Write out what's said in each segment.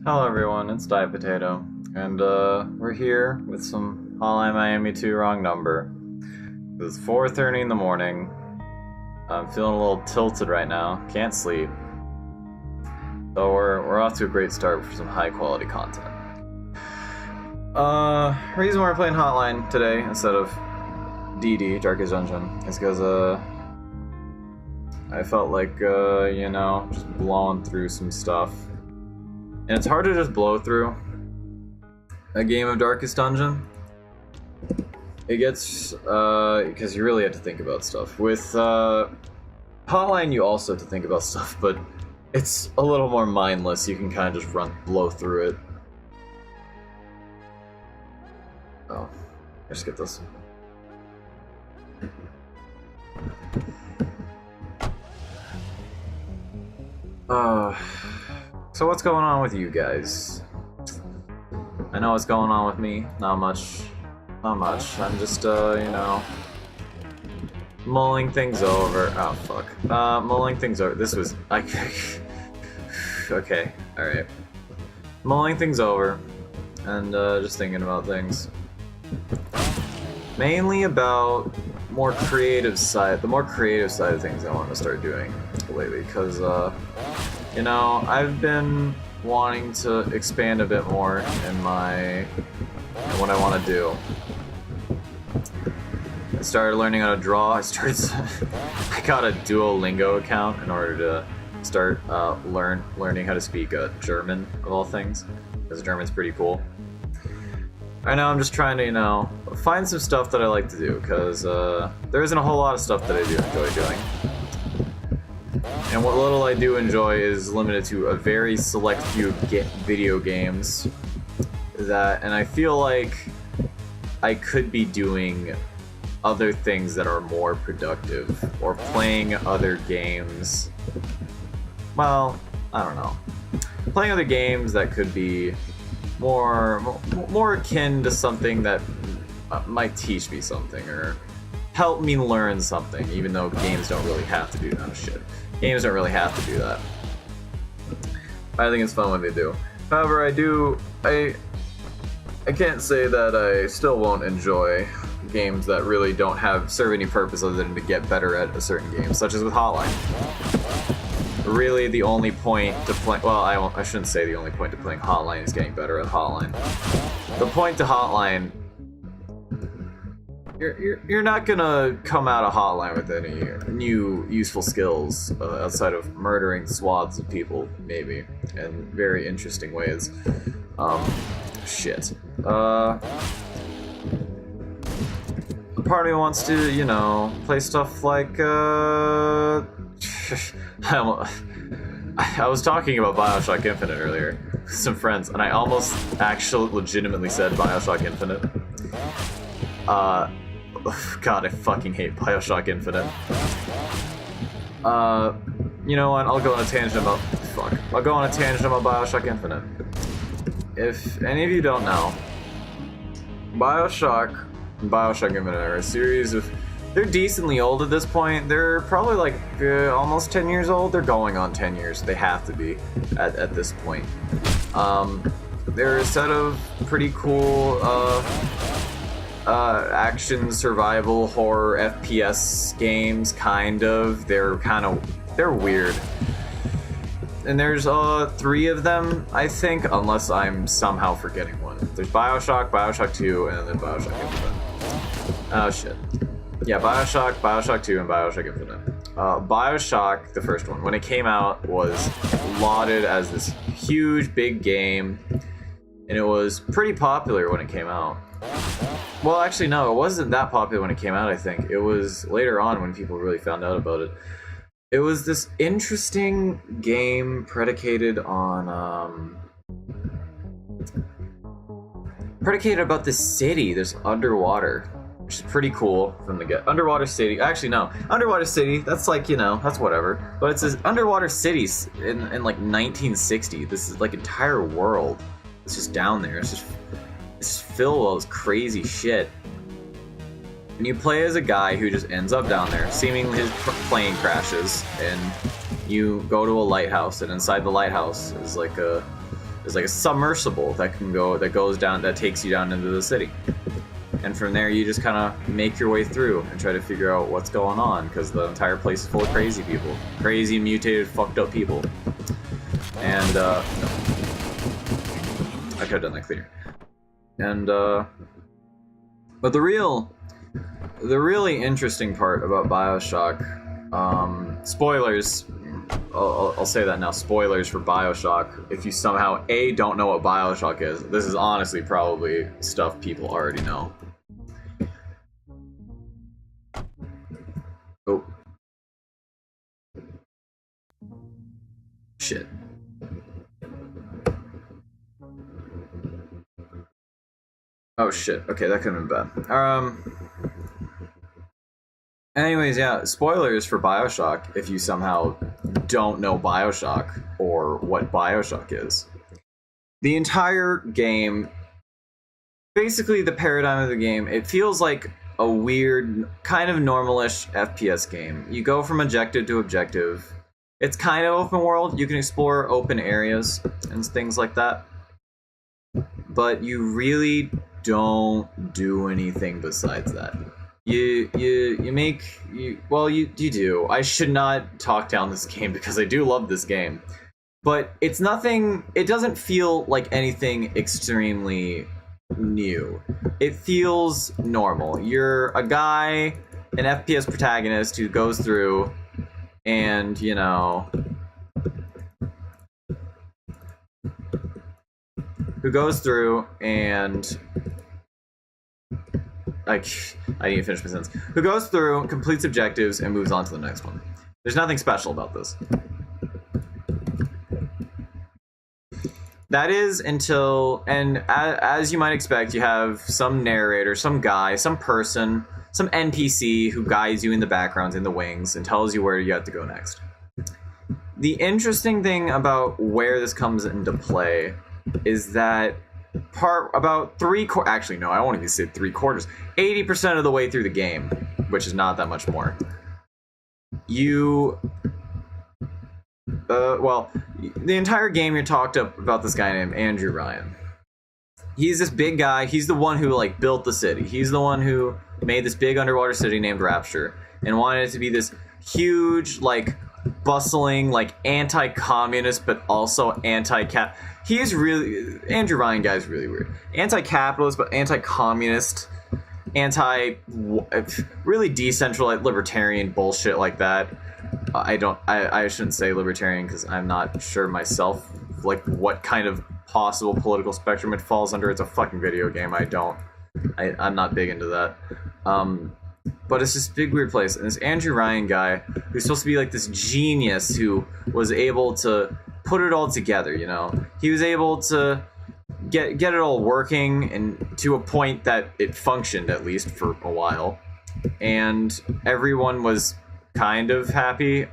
Hello everyone, it's Diet Potato, and we're here with some Hotline Miami 2 wrong number. It's 4:30 in the morning. I'm feeling a little tilted right now, can't sleep. So we're off to a great start for some high quality content. Reason why we're playing Hotline today instead of DD, Darkest Dungeon, is because I felt like, just blowing through some stuff. And it's hard to just blow through a game of Darkest Dungeon. It gets, because you really have to think about stuff. With Hotline, you also have to think about stuff, but it's a little more mindless. You can kind of just blow through it. Oh, let's get this. So what's going on with you guys? I know what's going on with me. Not much. Not much. I'm just, mulling things over. Oh, fuck. Mulling things over. This was... Okay, alright. Mulling things over. And, just thinking about things. Mainly about the more creative side of things I want to start doing lately, because, I've been wanting to expand a bit more in what I want to do. I started learning how to draw. I got a Duolingo account in order to start learning how to speak German, of all things, because German's pretty cool. Right now I'm just trying to, find some stuff that I like to do, because there isn't a whole lot of stuff that I do enjoy doing. And what little I do enjoy is limited to a very select few video games and I feel like I could be doing other things that are more productive, or playing other games. Well, I don't know. Playing other games that could be more akin to something that might teach me something, or help me learn something, even though games don't really have to do that shit. Games don't really have to do that. I think it's fun when they do. However, I can't say that I still won't enjoy games that really don't serve any purpose other than to get better at a certain game, such as with Hotline. Really, the only point to play... Well, I shouldn't say the only point to playing Hotline is getting better at Hotline. The point to Hotline... You're not gonna come out of Hotline with any new useful skills outside of murdering swaths of people, maybe, in very interesting ways. Shit. Part of me wants to, play stuff like, I was talking about Bioshock Infinite earlier with some friends, and I almost actually legitimately said Bioshock Infinite. God, I fucking hate Bioshock Infinite. You know what? I'll go on a tangent about... Fuck. I'll go on a tangent about Bioshock Infinite. If any of you don't know, Bioshock and Bioshock Infinite are a series of... They're decently old at this point. They're probably like almost 10 years old. They're going on 10 years. They have to be at this point. They're a set of pretty cool... action, survival, horror, FPS games, kind of. They're weird. And there's 3 of them, I think, unless I'm somehow forgetting one. There's Bioshock, Bioshock 2, and then Bioshock Infinite. Oh shit. Yeah, Bioshock, Bioshock 2, and Bioshock Infinite. Bioshock, the first one, when it came out, was lauded as this huge, big game, and it was pretty popular when it came out. Well, actually, no, it wasn't that popular when it came out, I think. It was later on when people really found out about it. It was this interesting game predicated on, predicated about this city, this underwater, which is pretty cool from the get. Underwater city, actually, no. Underwater city, that's like, that's whatever. But it's this underwater city in like 1960. This is like entire world. It's just down there. It's filled with all this crazy shit. And you play as a guy who just ends up down there. Seemingly his plane crashes, and you go to a lighthouse, and inside the lighthouse is like there's like a submersible that goes down, that takes you down into the city. And from there, you just kind of make your way through and try to figure out what's going on, because the entire place is full of crazy people. Crazy, mutated, fucked up people. And, no. I could have done that cleaner. And, but the really interesting part about Bioshock, spoilers, I'll say that now, spoilers for Bioshock. If you somehow, A, don't know what Bioshock is, this is honestly probably stuff people already know. Oh. Shit. Oh shit, okay, that could have been bad. Anyways, yeah, spoilers for Bioshock if you somehow don't know Bioshock or what Bioshock is. The entire game, basically the paradigm of the game, it feels like a weird, kind of normalish FPS game. You go from objective to objective. It's kind of open world. You can explore open areas and things like that. But you really don't do anything besides that. You do. I should not talk down this game because I do love this game. But it's nothing, it doesn't feel like anything extremely new. It feels normal. You're a guy, an FPS protagonist who goes through and, you know, I didn't finish my sentence. Who goes through, completes objectives, and moves on to the next one. There's nothing special about this. That is until, and as you might expect, you have some narrator, some guy, some person, some NPC who guides you in the background, in the wings, and tells you where you have to go next. The interesting thing about where this comes into play is that about actually no, I won't even say 3/4, 80% of the way through the game, which is not that much more, the entire game you're talked up about this guy named Andrew Ryan. He's this big guy. He's the one who like built the city. He's the one who made this big underwater city named Rapture and wanted it to be this huge, like, bustling, like, anti-communist but also anti-cap. He's really, Andrew Ryan guy's really weird. Anti-capitalist but anti-communist, really decentralized libertarian bullshit like that. I shouldn't say libertarian because I'm not sure myself, like, what kind of possible political spectrum it falls under. It's a fucking video game. I'm not big into that. But it's this big weird place, and this Andrew Ryan guy, who's supposed to be like this genius who was able to put it all together, you know? He was able to get it all working, and to a point that it functioned, at least for a while. And everyone was kind of happy,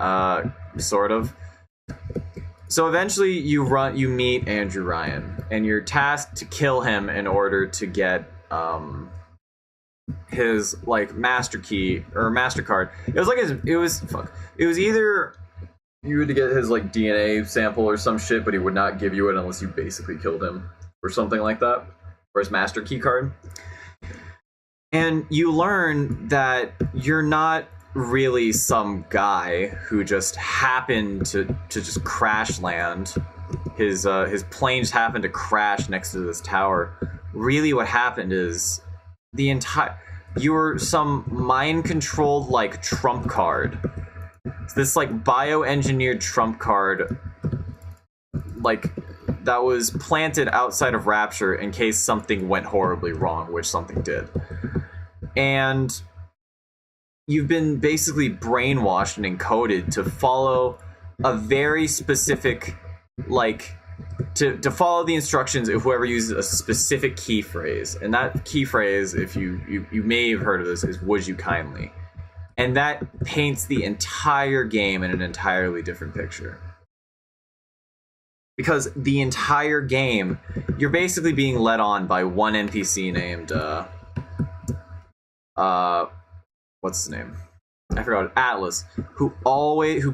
sort of. So eventually you meet Andrew Ryan, and you're tasked to kill him in order to get his, like, master key or MasterCard. It was either you had to get his, like, DNA sample or some shit, but he would not give you it unless you basically killed him or something like that, or his master key card. And you learn that you're not really some guy who just happened to just crash land. His plane just happened to crash next to this tower. Really what happened is you're some mind-controlled, like, trump card. It's this, like, bioengineered trump card, like, that was planted outside of Rapture in case something went horribly wrong, which something did. And you've been basically brainwashed and encoded to follow a very specific, like, to follow the instructions of whoever uses a specific key phrase. And that key phrase, if you may have heard of this, is "would you kindly." And that paints the entire game in an entirely different picture. Because the entire game, you're basically being led on by one NPC named, what's his name? I forgot. Atlas, who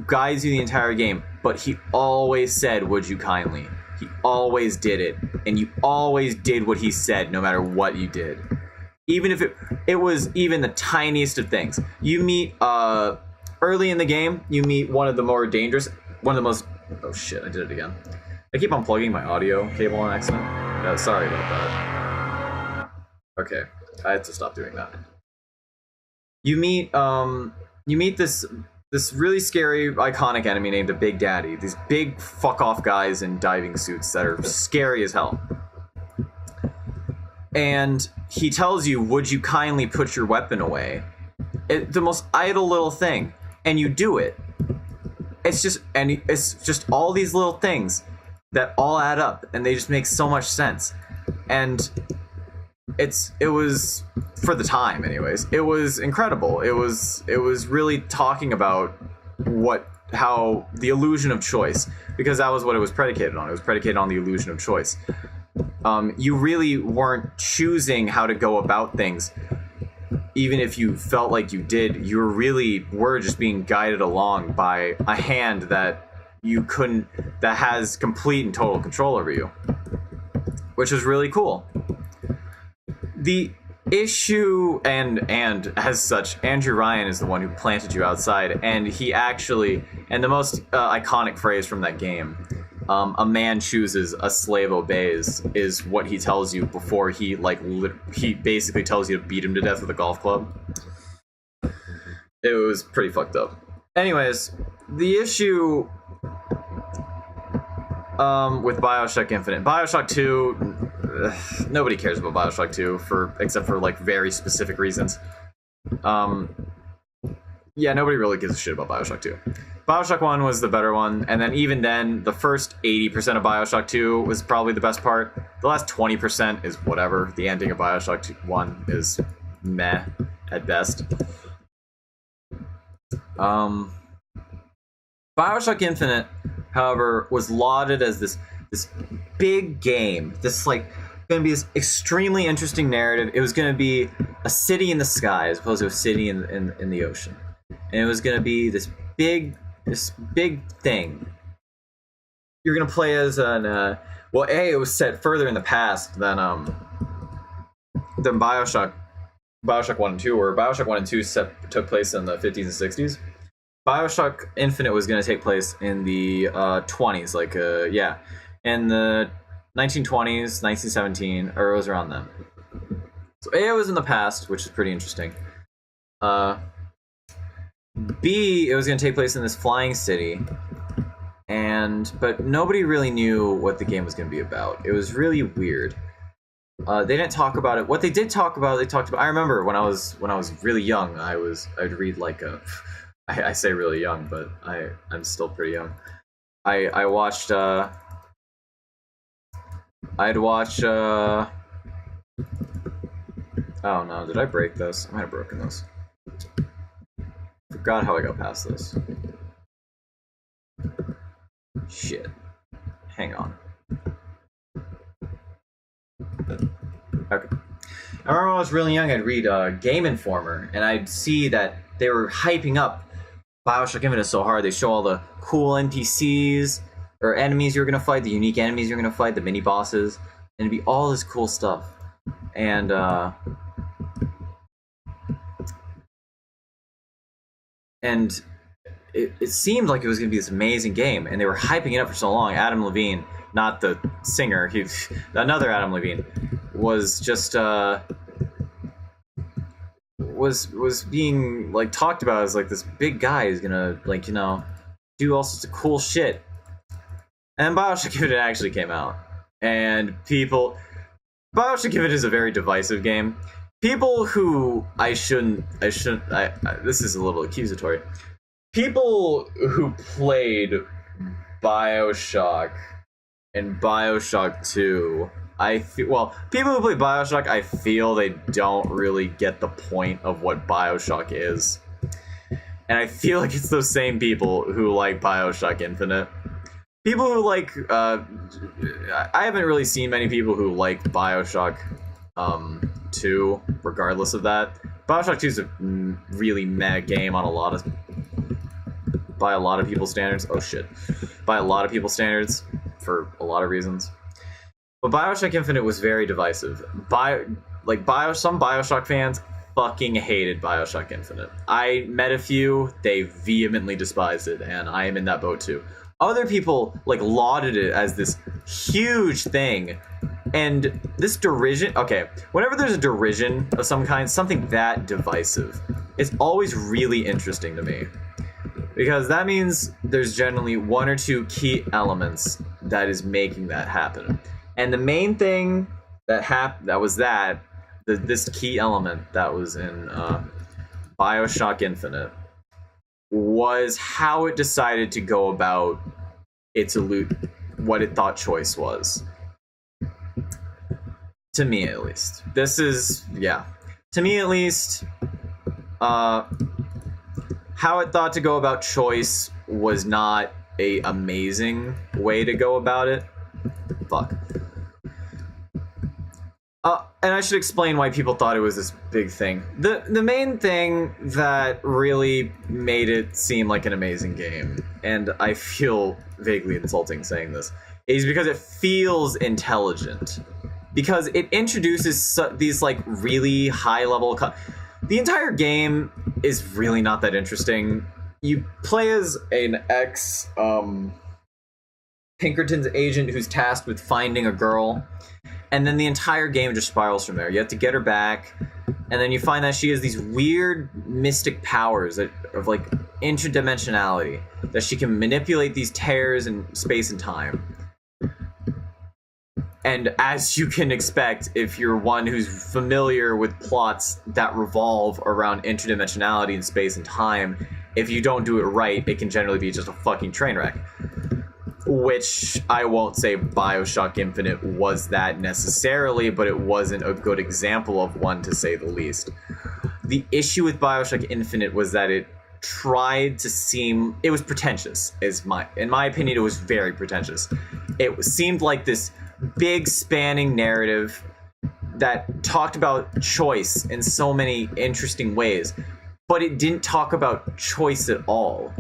guides you the entire game, but he always said, "would you kindly." he always did it, and you always did what he said, no matter what you did. Even if it was even the tiniest of things. You meet early in the game, you meet one of the most. Oh shit! I did it again. I keep unplugging my audio cable on accident. Sorry about that. Okay, I had to stop doing that. You meet this really scary, iconic enemy named the Big Daddy. These big fuck off guys in diving suits that are scary as hell. And he tells you, "Would you kindly put your weapon away?" The most idle little thing, and you do it. It's just all these little things that all add up, and they just make so much sense. And it was, for the time anyways, it was incredible. It was really talking about how the illusion of choice, because that was what it was predicated on. It was predicated on the illusion of choice. You really weren't choosing how to go about things. Even if you felt like you did, you really were just being guided along by a hand that has complete and total control over you, which is really cool. The issue, and as such, Andrew Ryan is the one who planted you outside, and the most iconic phrase from that game, a man chooses, a slave obeys, is what he tells you before he basically tells you to beat him to death with a golf club. It was pretty fucked up. Anyways, the issue with Bioshock Infinite. Bioshock 2, nobody cares about Bioshock 2 except for like very specific reasons. Yeah, nobody really gives a shit about Bioshock 2. Bioshock 1 was the better one, and then even then, the first 80% of Bioshock 2 was probably the best part. The last 20% is whatever. The ending of Bioshock 1 is meh at best. Bioshock Infinite, however, was lauded as this big game. This going to be this extremely interesting narrative. It was going to be a city in the sky as opposed to a city in the ocean, and it was going to be this big thing. You're going to play as it was set further in the past than Bioshock 1 and 2, where Bioshock 1 and 2 took place in the 50s and 60s. Bioshock Infinite was going to take place in the 20s, in the 1920s, 1917, or it was around then. So A, it was in the past, which is pretty interesting. B, it was going to take place in this flying city, but nobody really knew what the game was going to be about. It was really weird. They didn't talk about it. What they did talk about, I remember when I was really young, I'd read I say really young, but I'm still pretty young. I'd watch oh no, did I break this? I might have broken this. Forgot how I got past this. Shit. Hang on. Okay. I remember when I was really young, I'd read Game Informer, and I'd see that they were hyping up Bioshock Infinite so hard. They show all the cool NPCs or enemies you're gonna fight, the unique enemies you're gonna fight, the mini bosses, and it'd be all this cool stuff. And it seemed like it was gonna be this amazing game, and they were hyping it up for so long. Adam Levine, not the singer, another Adam Levine, was just was being talked about as this big guy who's gonna do all sorts of cool shit. And Bioshock Infinite actually came out, and Bioshock Infinite is a very divisive game. People who this is a little accusatory. People who played Bioshock and Bioshock 2, people who play Bioshock, I feel they don't really get the point of what Bioshock is. And I feel like it's those same people who like Bioshock Infinite. People who I haven't really seen many people who like Bioshock 2, regardless of that. Bioshock 2 is a really meh game by a lot of people's standards. Oh shit. By a lot of people's standards. for a lot of reasons. But Bioshock Infinite was very divisive. Some Bioshock fans fucking hated Bioshock Infinite. I met a few, they vehemently despised it, and I am in that boat too. Other people like lauded it as this huge thing. And this derision, okay, whenever there's a derision of some kind, something that divisive, it's always really interesting to me. Because that means there's generally one or two key elements that is making that happen. And the main thing that was this key element that was in Bioshock Infinite was how it decided to go about what it thought choice was. To me, at least. To me, at least, how it thought to go about choice was not a amazing way to go about it. Fuck. And I should explain why people thought it was this big thing. The main thing that really made it seem like an amazing game, and I feel vaguely insulting saying this, is because it feels intelligent. Because it introduces these like really high level... The entire game is really not that interesting. You play as an Pinkerton's agent who's tasked with finding a girl, and then the entire game just spirals from there. You have to get her back, and then you find that she has these weird mystic powers of like interdimensionality, that she can manipulate these tears in space and time. And as you can expect, if you're one who's familiar with plots that revolve around interdimensionality in space and time, if you don't do it right, it can generally be just a fucking train wreck. Which I won't say Bioshock Infinite was that necessarily, but it wasn't a good example of one, to say the least. The issue with Bioshock Infinite was that it tried to seem... It was pretentious. In my opinion, it was very pretentious. It seemed like this big spanning narrative that talked about choice in so many interesting ways, but it didn't talk about choice at all.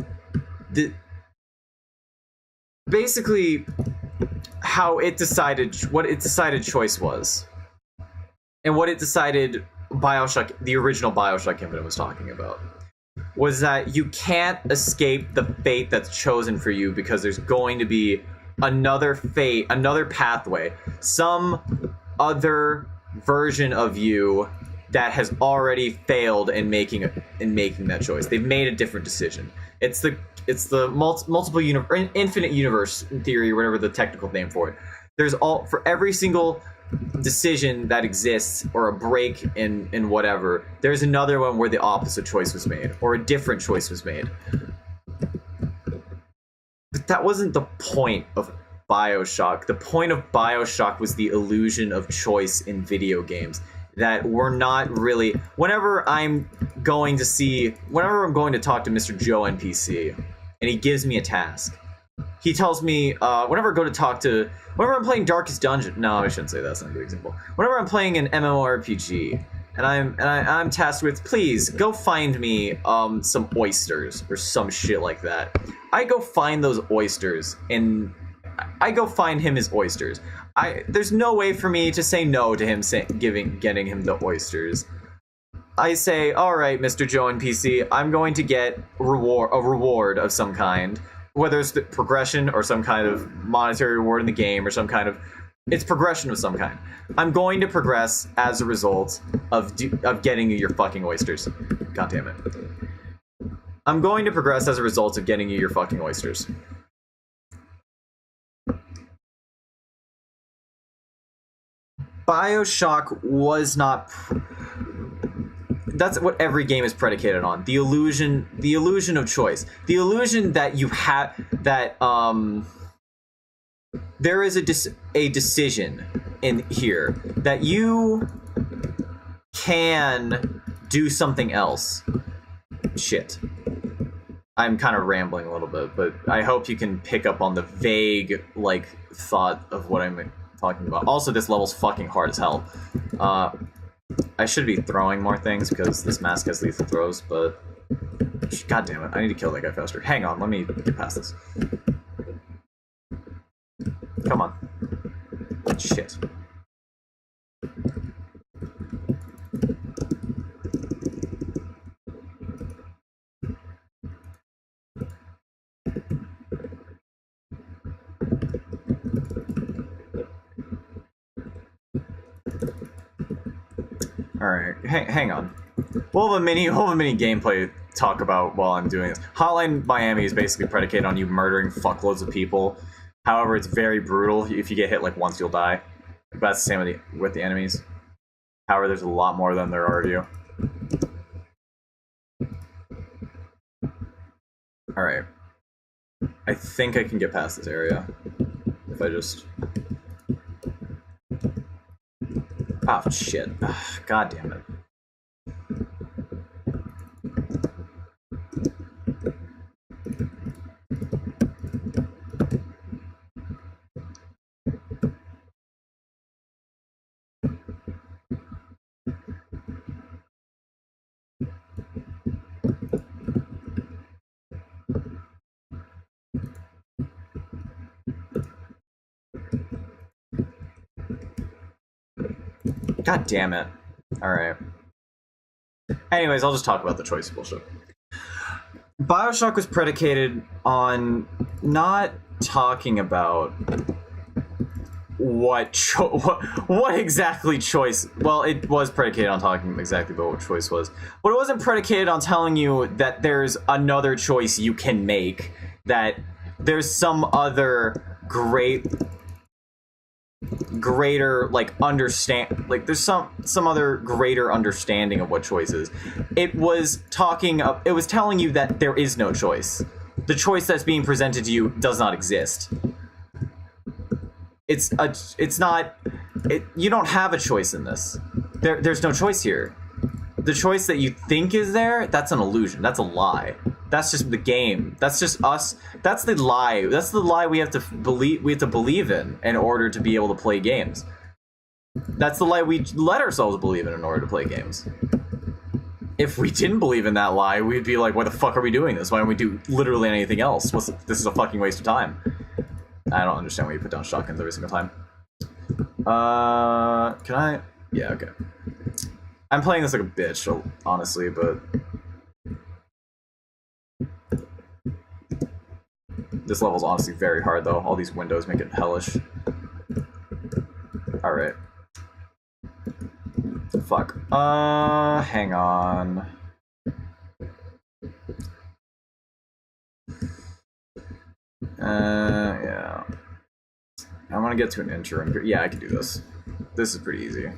Basically, what it decided choice was, and what it decided the original Bioshock Infinite was talking about, was that you can't escape the fate that's chosen for you, because there's going to be another fate, another pathway, some other version of you that has already failed in making that choice. They've made a different decision. It's the multiple infinite universe theory, or whatever the technical name for it. For every single decision that exists, or a break in whatever, there's another one where the opposite choice was made, or a different choice was made. But that wasn't the point of Bioshock. The point of Bioshock was the illusion of choice in video games that we're not really... Whenever I'm going to talk to Mr. Joe NPC, and he gives me a task, he tells me, whenever I'm playing Darkest Dungeon... No, I shouldn't say that's not a good example. Whenever I'm playing an MMORPG, and I'm tasked with, please go find me some oysters or some shit like that. I go find those oysters, and I go find him his oysters. There's no way for me to say no to him getting him the oysters. I say, all right, Mr. Joe NPC, I'm going to get a reward of some kind, whether it's the progression or some kind of monetary reward in the game, or it's progression of some kind. I'm going to progress as a result of getting you your fucking oysters. God damn it. I'm going to progress as a result of getting you your fucking oysters. Bioshock was not... That's what every game is predicated on. The illusion of choice. The illusion that you have... That, there is a decision in here that you can do something else. Shit. I'm kind of rambling a little bit, but I hope you can pick up on the vague, thought of what I'm talking about. Also, this level's fucking hard as hell. I should be throwing more things because this mask has lethal throws, but... God damn it, I need to kill that guy faster. Hang on, let me get past this. shit. Alright, hang on. We'll have a mini gameplay talk about while I'm doing this. Hotline Miami is basically predicated on you murdering fuckloads of people. However, it's very brutal. If you get hit like once, you'll die. But that's the same with the enemies. However, there's a lot more than there are of you. Alright. I think I can get past this area. If I just... Oh, shit. God damn it. God damn it. Alright. Anyways, I'll just talk about the choice bullshit. Bioshock was predicated on not talking about what exactly choice... Well, it was predicated on talking exactly about what choice was. But it wasn't predicated on telling you that there's another choice you can make, that there's some other greater like understand, like there's some other greater understanding of what choice is. It was telling you that there is no choice. The choice that's being presented to you does not exist. You don't have a choice in this. There's no choice here. The choice that you think is there, that's an illusion. That's a lie. That's just the game. That's just us. That's the lie. That's the lie we have to believe. We have to believe in order to be able to play games. That's the lie we let ourselves believe in order to play games. If we didn't believe in that lie, we'd be like, "Why the fuck are we doing this? Why don't we do literally anything else? This is a fucking waste of time." I don't understand why you put down shotguns every single time. Can I? Yeah, okay. I'm playing this like a bitch, honestly, but this level's honestly very hard, though. All these windows make it hellish. Alright. Fuck. Hang on. Yeah. I want to get to an interim. Yeah, I can do this. This is pretty easy.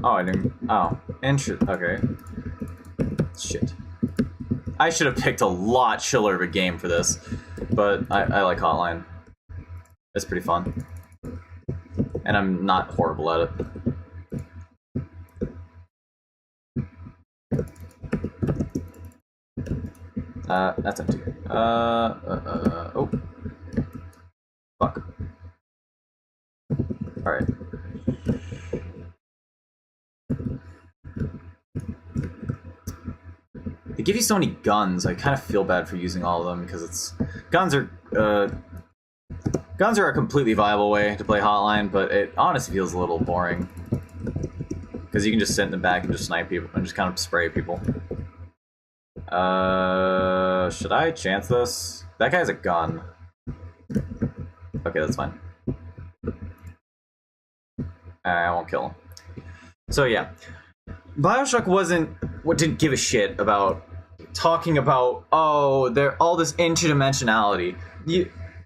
Oh, I didn't... Oh. Okay. Shit. I should have picked a lot chiller of a game for this, but I like Hotline. It's pretty fun. And I'm not horrible at it. That's empty. Oh. Fuck. Alright. They give you so many guns, I kind of feel bad for using all of them, because guns are a completely viable way to play Hotline, but it honestly feels a little boring. Because you can just sit in the back and just snipe people, and just kind of spray people. Should I chance this? That guy has a gun. Okay, that's fine. I won't kill him. So yeah. Bioshock didn't give a shit about talking about, oh, all this interdimensionality.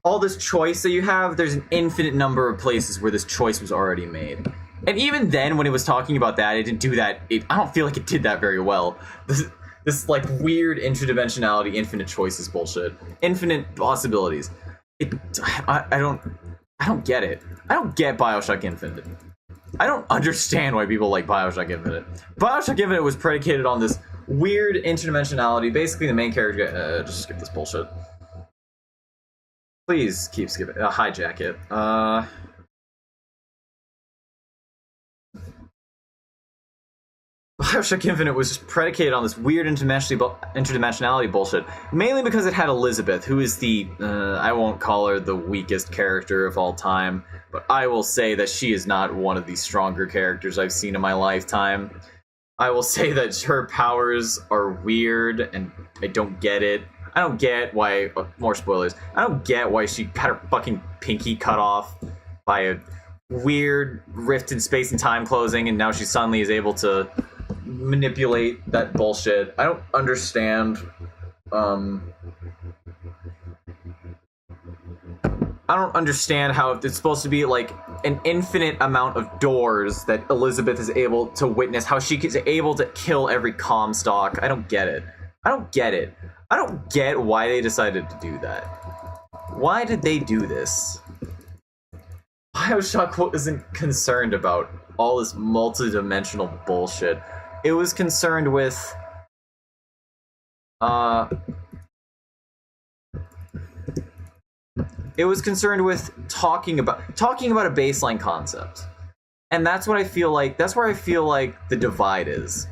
All this choice that you have, there's an infinite number of places where this choice was already made. And even then, when it was talking about that, it didn't do that. I don't feel like it did that very well. This like weird interdimensionality, infinite choices bullshit, infinite possibilities. I don't get it. I don't get Bioshock Infinite. I don't understand why people like Bioshock Infinite. Bioshock Infinite was predicated on this weird interdimensionality. Basically, the main character... just skip this bullshit. Please keep skipping. Hijack it. Bioshock Infinite was just predicated on this weird interdimensionality bullshit, mainly because it had Elizabeth, who is the, I won't call her the weakest character of all time, but I will say that she is not one of the stronger characters I've seen in my lifetime. I will say that her powers are weird, and I don't get it. I don't get why, more spoilers, I don't get why she had her fucking pinky cut off by a weird rift in space and time closing, and now she suddenly is able to manipulate that bullshit. I don't understand. I don't understand how it's supposed to be like an infinite amount of doors that Elizabeth is able to witness, how she is able to kill every Comstock. I don't get it. I don't get it. I don't get why they decided to do that. Why did they do this? Bioshock wasn't concerned about all this multi-dimensional bullshit. It was concerned with talking about a baseline concept. And that's what I feel like, that's where I feel like the divide is.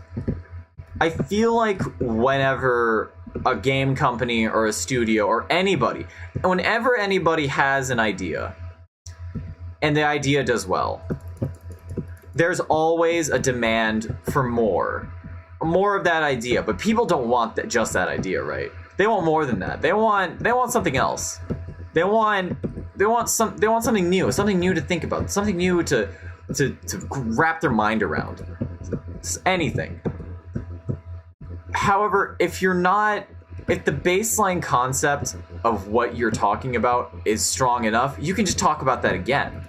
I feel like whenever a game company or a studio or anybody, whenever anybody has an idea and the idea does well, there's always a demand for more of that idea. But people don't want just that idea, right? They want more than that. They want something else. They want something new to think about, something new to wrap their mind around. Anything. However, if the baseline concept of what you're talking about is strong enough, you can just talk about that again.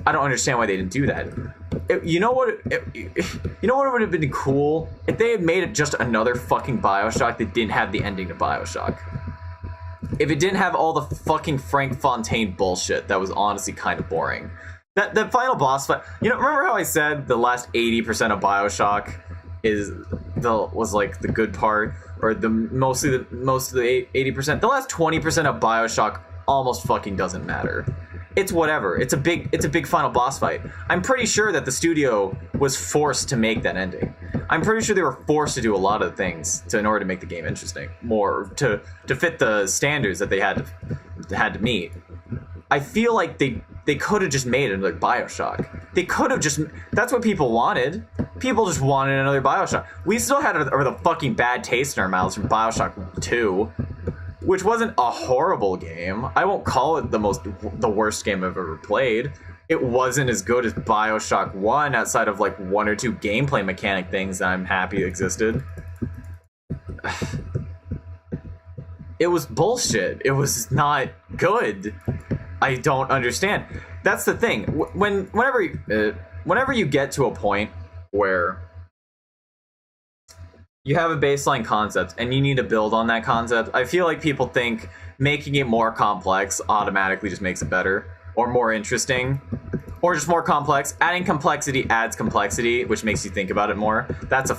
I don't understand why they didn't do that. You know what would have been cool? If they had made it just another fucking Bioshock that didn't have the ending to Bioshock. If it didn't have all the fucking Frank Fontaine bullshit, that was honestly kind of boring. That final boss fight, remember how I said the last 80% of Bioshock was like the good part, or most of the 80%. The last 20% of Bioshock almost fucking doesn't matter. It's whatever. It's a big final boss fight. I'm pretty sure that the studio was forced to make that ending. I'm pretty sure they were forced to do a lot of things in order to make the game interesting, more to fit the standards that they had to meet. I feel like they could have just made another Bioshock. They could have just. That's what people wanted. People just wanted another Bioshock. We still had the fucking bad taste in our mouths from Bioshock 2. Which wasn't a horrible game. I won't call it the worst game I've ever played. It wasn't as good as Bioshock 1 outside of like one or two gameplay mechanic things that I'm happy existed. It was bullshit. It was not good. I don't understand. That's the thing. Whenever you get to a point where you have a baseline concept and you need to build on that concept, I feel like people think making it more complex automatically just makes it better, or more interesting, or just more complex. Adding complexity adds complexity, which makes you think about it more. That's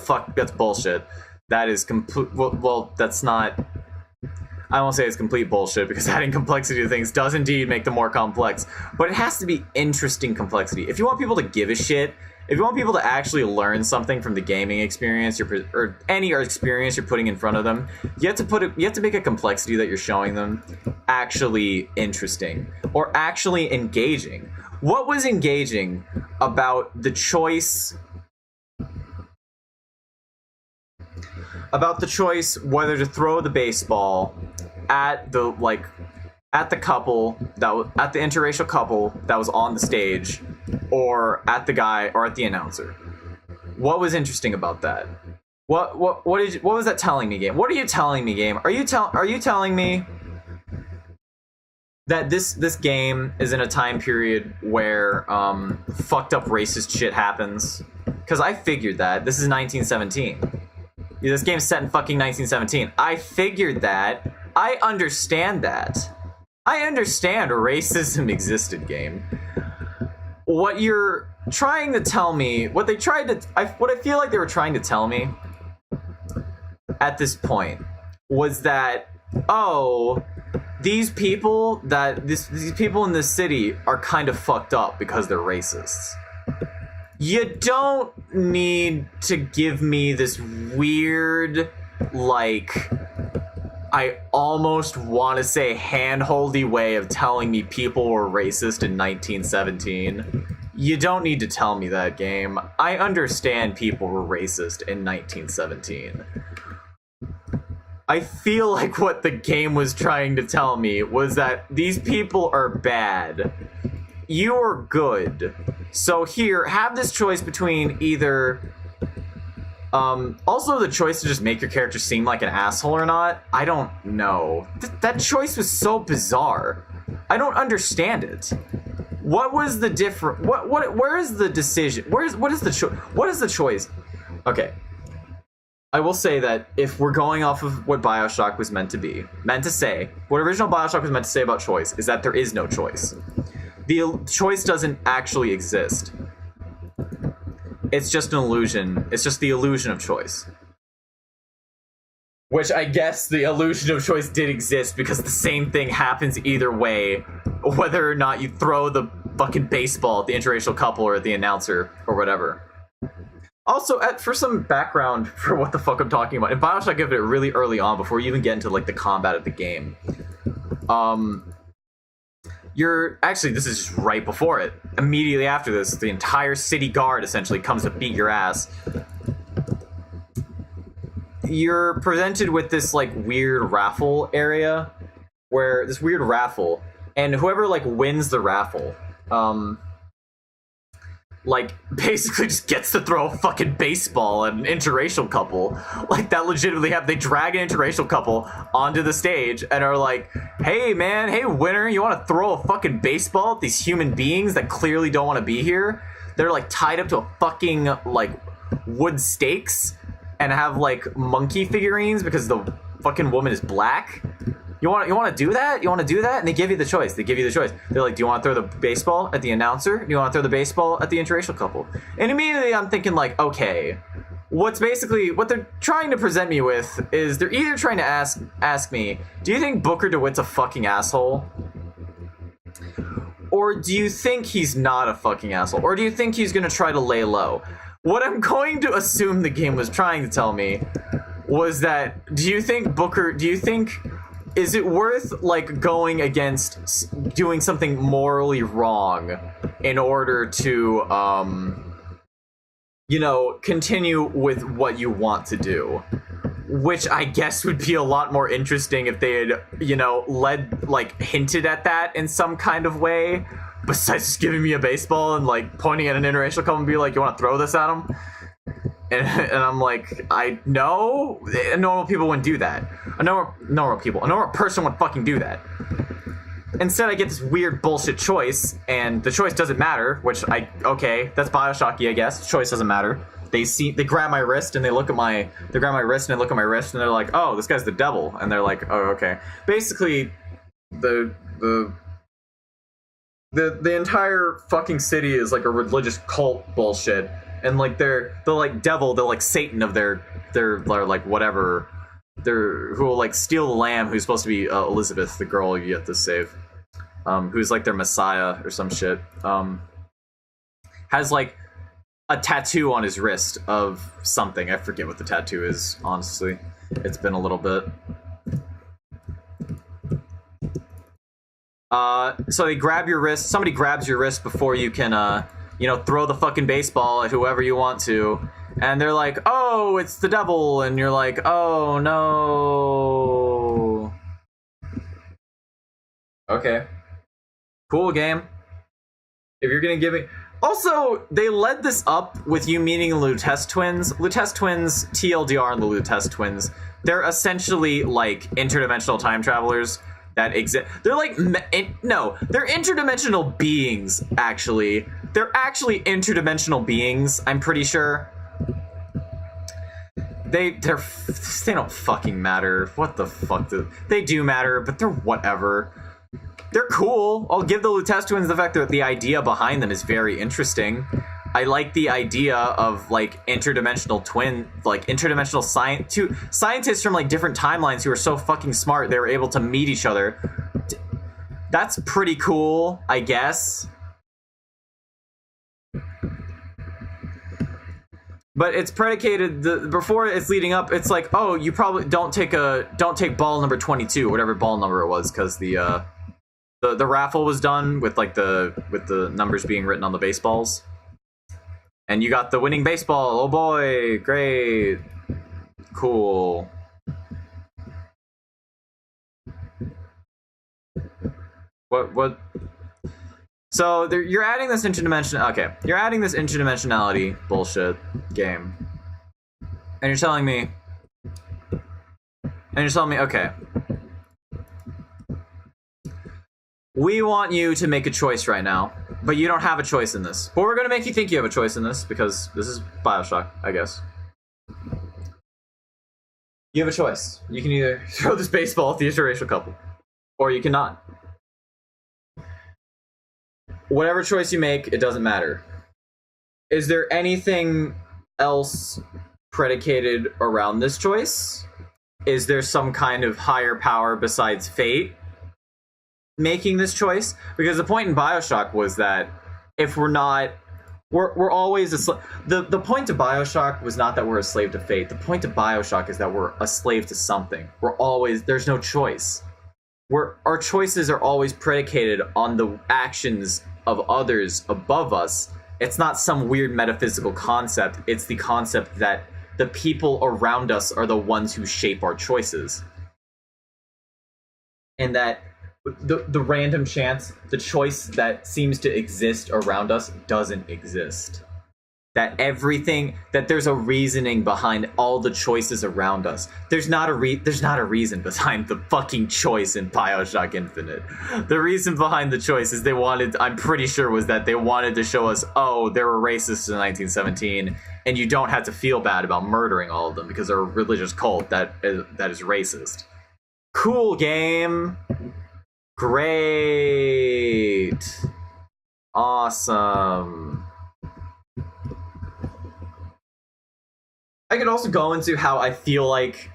bullshit. That is that's not. I won't say it's complete bullshit, because adding complexity to things does indeed make them more complex, but it has to be interesting complexity. If you want people to give a shit, if you want people to actually learn something from the gaming experience or any experience you're putting in front of them, you have to make a complexity that you're showing them actually interesting or actually engaging. What was engaging about the choice whether to throw the baseball at the couple at the interracial couple that was on the stage, or at the guy, or at the announcer? What was interesting about that? What was that telling me, game? What are you telling me, game? Are you telling me that this game is in a time period where fucked up racist shit happens? Because I figured that this is 1917. This game's set in fucking 1917. I figured that. I understand that. I understand racism existed, game. What you're trying to tell me, what I feel like they were trying to tell me at this point was that, these people in this city are kind of fucked up because they're racists. You don't need to give me this weird, like, I almost want to say handholdy way of telling me people were racist in 1917. You don't need to tell me that, game. I understand people were racist in 1917. I feel like what the game was trying to tell me was that these people are bad. You are good. So here, have this choice between either... also the choice to just make your character seem like an asshole or not, I don't know. That choice was so bizarre. I don't understand it. What was the where is the decision? What is the choice? Okay. I will say that if we're going off of what Bioshock was meant to say, what original Bioshock was meant to say about choice is that there is no choice. The choice doesn't actually exist. It's just an illusion. It's just the illusion of choice. Which I guess the illusion of choice did exist because the same thing happens either way, whether or not you throw the fucking baseball at the interracial couple or at the announcer or whatever. Also, for some background for what the fuck I'm talking about, in Bioshock I give it really early on before you even get into like the combat of the game. Actually, this is just right before it. Immediately after this, the entire city guard essentially comes to beat your ass. You're presented with this like weird raffle area, and whoever like wins the raffle, like basically just gets to throw a fucking baseball at an interracial couple. Like that legitimately they drag an interracial couple onto the stage and are like, hey man, hey winner, you want to throw a fucking baseball at these human beings that clearly don't want to be here? They're like tied up to a fucking like wood stakes and have like monkey figurines because the fucking woman is black. You want to do that? You want to do that? And they give you the choice. They're like, do you want to throw the baseball at the announcer? Do you want to throw the baseball at the interracial couple? And immediately I'm thinking like, okay, what they're trying to present me with is they're either trying to ask me, do you think Booker DeWitt's a fucking asshole? Or do you think he's not a fucking asshole? Or do you think he's going to try to lay low? What I'm going to assume the game was trying to tell me was that, is it worth like going against doing something morally wrong in order to continue with what you want to do? Which I guess would be a lot more interesting if they had hinted at that in some kind of way, besides just giving me a baseball and like pointing at an interracial couple and be like, you want to throw this at them? And I'm like, I know normal people wouldn't do that. A normal person would fucking do that. Instead, I get this weird bullshit choice, and the choice doesn't matter. That's Bioshocky, I guess. The choice doesn't matter. They grab my wrist and they look at my wrist and they're like, oh, this guy's the devil, and they're like, oh, okay. Basically, the entire fucking city is like a religious cult bullshit. And like they're like devil, they're like Satan of their like whatever, who will like steal the lamb, who's supposed to be Elizabeth, the girl you have to save, who's like their messiah or some shit. Has like a tattoo on his wrist of something. I forget what the tattoo is. Honestly, it's been a little bit. So they grab your wrist. Somebody grabs your wrist before you can throw the fucking baseball at whoever you want to. And they're like, oh, it's the devil. And you're like, oh, no. Okay. Cool game. If you're going to give me... Also, they led this up with you meeting the Lutece twins. Lutece twins, TLDR and the Lutece twins, they're essentially like interdimensional time travelers that exist. They're like... No, they're interdimensional beings, actually. They're actually interdimensional beings, I'm pretty sure. They don't fucking matter. What the fuck? They do matter, but they're whatever. They're cool. I'll give the Lutece twins the fact that the idea behind them is very interesting. I like the idea of like interdimensional scientists from like different timelines who are so fucking smart they were able to meet each other. That's pretty cool, I guess. but it's predicated before it's leading up. It's like, oh, you probably don't take ball number 22, whatever ball number it was, because the raffle was done with like with the numbers being written on the baseballs, and you got the winning baseball. Oh boy, great, cool. What? So you're adding this interdimension. Okay, you're adding this interdimensionality bullshit game, and you're telling me, okay, we want you to make a choice right now, but you don't have a choice in this. But we're gonna make you think you have a choice in this because this is Bioshock, I guess. You have a choice. You can either throw this baseball at the interracial couple, or you cannot. Whatever choice you make, it doesn't matter. Is there anything else predicated around this choice? Is there some kind of higher power besides fate making this choice? Because the point in Bioshock was that if we're not, we're always the point of Bioshock was not that we're a slave to fate. The point of Bioshock is that we're a slave to something. There's no choice. Our choices are always predicated on the actions of others above us. It's not some weird metaphysical concept. It's the concept that the people around us are the ones who shape our choices. And that the random chance, the choice that seems to exist around us doesn't exist. That there's a reasoning behind all the choices around us. There's not a reason behind the fucking choice in Bioshock Infinite. The reason behind the choice is I'm pretty sure was that they wanted to show us, oh, there were racists in 1917, and you don't have to feel bad about murdering all of them because they're a religious cult that is racist. Cool game. Great. Awesome. I could also go into how I feel like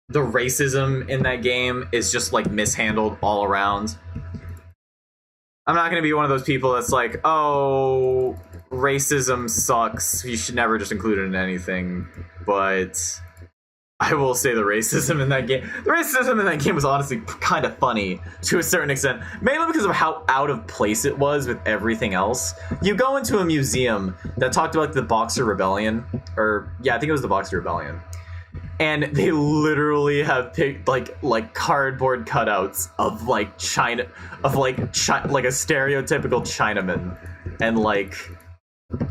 the racism in that game is just like mishandled all around. I'm not going to be one of those people that's like, oh, racism sucks, you should never just include it in anything. But I will say the racism in that game was honestly kind of funny to a certain extent, mainly because of how out of place it was with everything else. You go into a museum that talked about the Boxer Rebellion, I think it was the Boxer Rebellion, and they literally have picked like cardboard cutouts of like China, of like a stereotypical Chinaman, and like,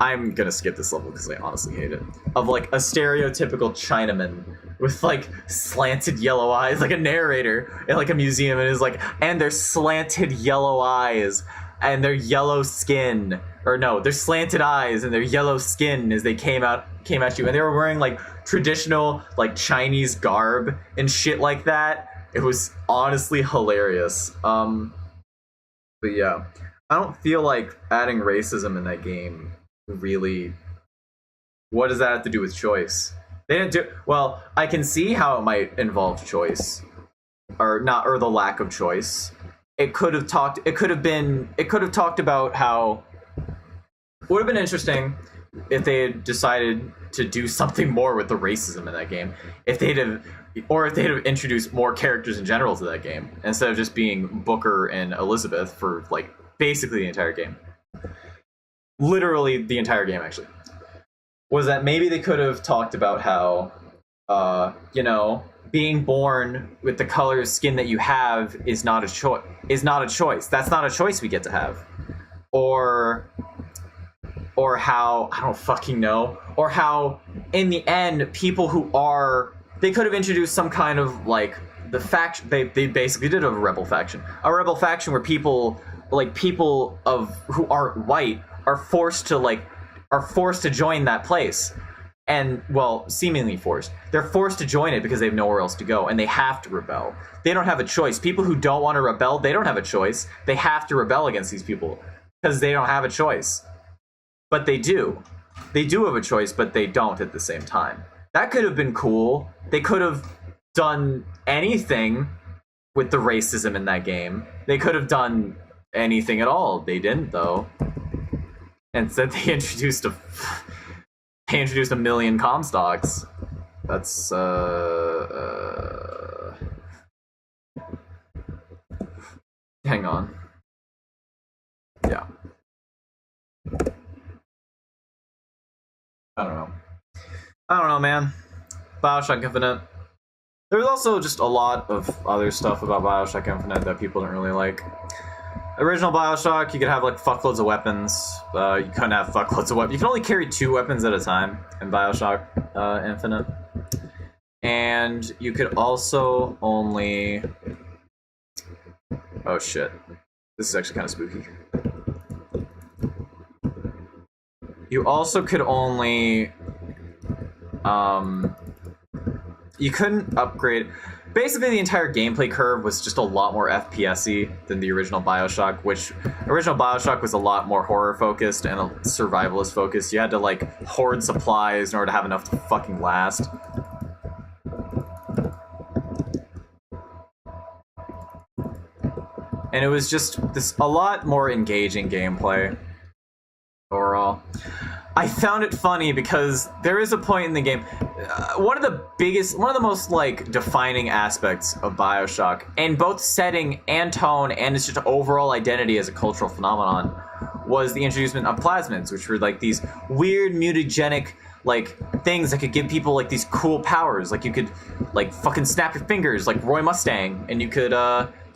I'm gonna skip this level because I honestly hate it. Of like a stereotypical Chinaman with like slanted yellow eyes, like a narrator in like a museum, and is like, and their slanted yellow eyes and their yellow skin, or no, their slanted eyes and their yellow skin as they came at you, and they were wearing like traditional like Chinese garb and shit like that. It was honestly hilarious. But yeah, I don't feel like adding racism in that game really. What does that have to do with choice? They didn't do well. I can see how it might involve choice, or not, or the lack of choice. It could have talked about how would have been interesting if they had decided to do something more with the racism in that game. If they'd have introduced more characters in general to that game instead of just being Booker and Elizabeth for like basically the entire game. Literally the entire game, actually. Was that maybe they could have talked about how, being born with the color of skin that you have is not a choice. That's not a choice we get to have. Or how, I don't fucking know. Or how, in the end, people who are, they could have introduced some kind of like the faction. They basically did a rebel faction where people who aren't white are forced to join that place. And, well, seemingly forced. They're forced to join it because they have nowhere else to go, and they have to rebel. They don't have a choice. People who don't want to rebel, they don't have a choice. They have to rebel against these people because they don't have a choice. But they do. They do have a choice, but they don't at the same time. That could have been cool. They could have done anything with the racism in that game. They could have done anything at all. They didn't, though. Instead, they introduced They introduced 1 million Comstocks. That's hang on. Yeah. I don't know, man. Bioshock Infinite. There's also just a lot of other stuff about Bioshock Infinite that people don't really like. Original Bioshock, you could have like fuckloads of weapons. You couldn't have fuckloads of weapons. You can only carry 2 weapons at a time in Bioshock Infinite. And you could also only... Oh shit. This is actually kind of spooky. You also could only... you couldn't upgrade... Basically, the entire gameplay curve was just a lot more FPS-y than the original Bioshock, which... Original Bioshock was a lot more horror-focused and survivalist-focused. You had to, like, hoard supplies in order to have enough to fucking last. And it was just a lot more engaging gameplay overall. I found it funny because there is a point in the game. One of the most like defining aspects of Bioshock, in both setting and tone, and its just overall identity as a cultural phenomenon, was the introduction of plasmids, which were like these weird mutagenic like things that could give people like these cool powers. Like you could like fucking snap your fingers like Roy Mustang, and you could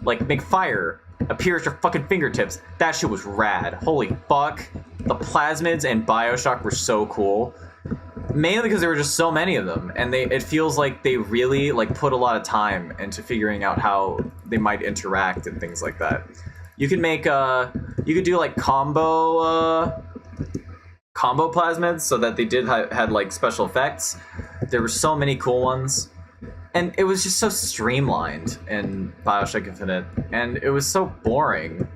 like make fire appear at your fucking fingertips. That shit was rad. Holy fuck. The plasmids and Bioshock were so cool. Mainly because there were just so many of them, and it feels like they really like put a lot of time into figuring out how they might interact and things like that. You could make you could do like combo plasmids so that they had like special effects. There were so many cool ones. And it was just so streamlined in Bioshock Infinite, and it was so boring.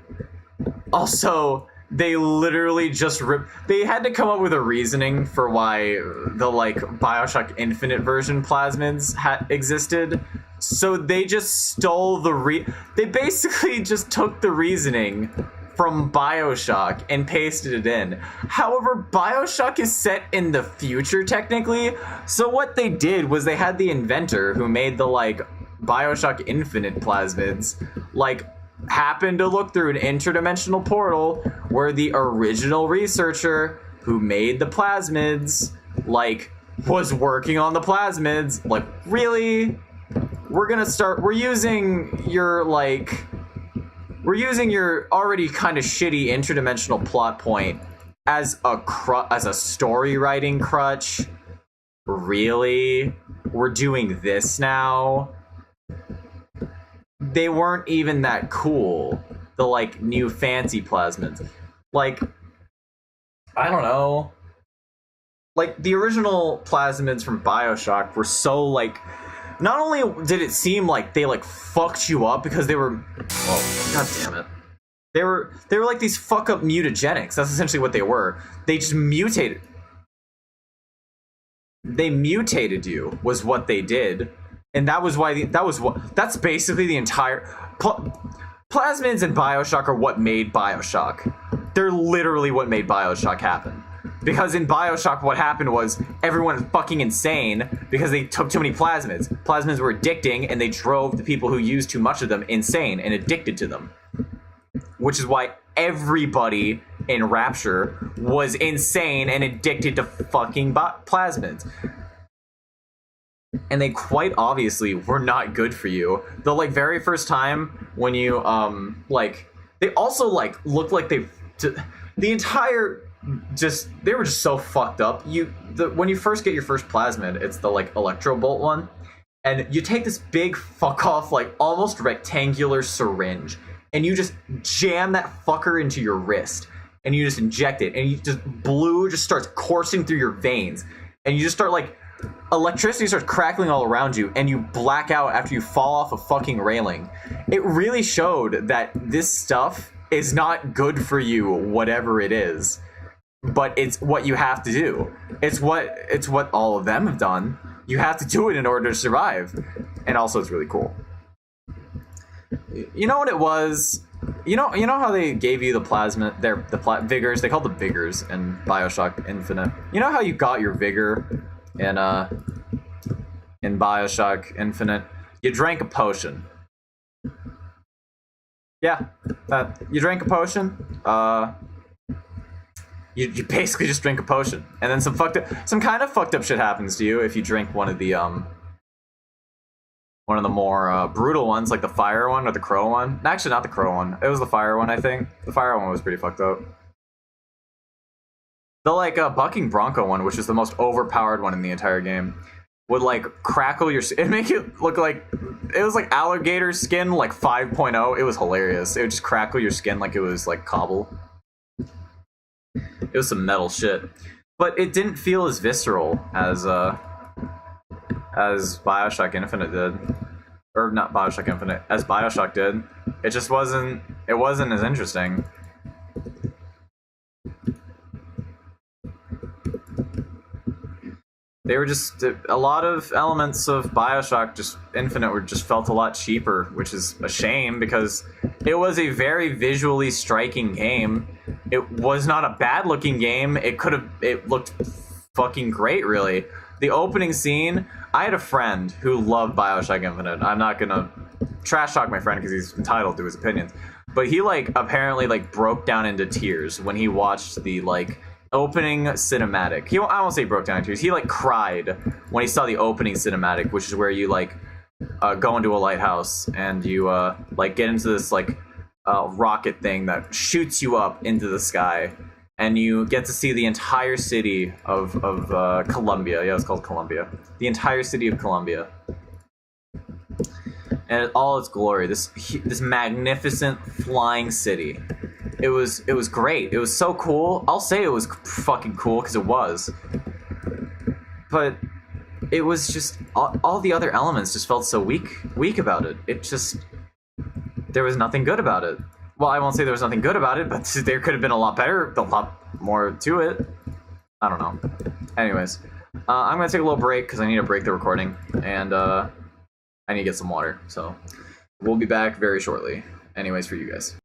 Also, they literally just they had to come up with a reasoning for why the like Bioshock Infinite version plasmids existed. So they just stole they basically just took the reasoning from Bioshock and pasted it in. However, Bioshock is set in the future technically, so what they did was they had the inventor who made the like Bioshock Infinite plasmids like happen to look through an interdimensional portal where the original researcher who made the plasmids like was working on the plasmids. Like, really? We're using your already kind of shitty interdimensional plot point as a story writing crutch. Really? We're doing this now? They weren't even that cool. The like new fancy plasmids. Like, I don't know. Like the original plasmids from Bioshock were so like, not only did it seem like they like fucked you up because they were, oh god damn it, they were like these fuck up mutagenics. That's essentially what they were. They just mutated. They mutated you was what they did, and that was why that's basically the entire plasmids and Bioshock are what made Bioshock. They're literally what made Bioshock happen. Because in Bioshock, what happened was everyone was fucking insane because they took too many plasmids. Plasmids were addicting, and they drove the people who used too much of them insane and addicted to them. Which is why everybody in Rapture was insane and addicted to fucking plasmids. And they quite obviously were not good for you. The like very first time when you like, they also like looked like the entire. They were just so fucked up. When you first get your first plasmid, it's the like electro bolt one, and you take this big fuck off like almost rectangular syringe, and you just jam that fucker into your wrist, and you just inject it, and blue just starts coursing through your veins, and you just start like electricity starts crackling all around you, and you black out after you fall off a fucking railing. It really showed that this stuff is not good for you, whatever it is. But it's what you have to do. It's what all of them have done. You have to do it in order to survive. And also it's really cool. You know what it was? You know how they gave you the plasma, vigors. They called them vigors in Bioshock Infinite. You know how you got your vigor in Bioshock Infinite? You drank a potion. Yeah, you drank a potion. You basically just drink a potion, and then some kind of fucked up shit happens to you if you drink one of the more brutal ones, like the fire one or the crow one. Actually, not the crow one. It was the fire one, I think. The fire one was pretty fucked up. The bucking bronco one, which is the most overpowered one in the entire game, would like crackle your. It make it look like it was like alligator skin, like 5.0. It was hilarious. It would just crackle your skin like it was like cobble. It was some metal shit, but it didn't feel as visceral as Bioshock Infinite did, or not Bioshock Infinite, as Bioshock did. It just wasn't. It wasn't as interesting. They were just a lot of elements of Bioshock just Infinite were just felt a lot cheaper, which is a shame because it was a very visually striking game. It was not a bad looking game. It looked fucking great, really. The opening scene, I had a friend who loved Bioshock Infinite. I'm not gonna trash talk my friend because he's entitled to his opinions, but he apparently broke down into tears when he watched the opening cinematic. I won't say broke down in tears. He cried when he saw the opening cinematic, which is where you go into a lighthouse and you get into this rocket thing that shoots you up into the sky, and you get to see the entire city of Columbia. Yeah, it's called Columbia. The entire city of Columbia, and all its glory. This magnificent flying city. It was great. It was so cool. I'll say it was fucking cool because it was. But it was just all the other elements just felt so weak about it. It just there was nothing good about it. Well, I won't say there was nothing good about it, but there could have been a lot more to it. I don't know. Anyways, I'm gonna take a little break because I need to break the recording, and I need to get some water. So we'll be back very shortly. Anyways, for you guys.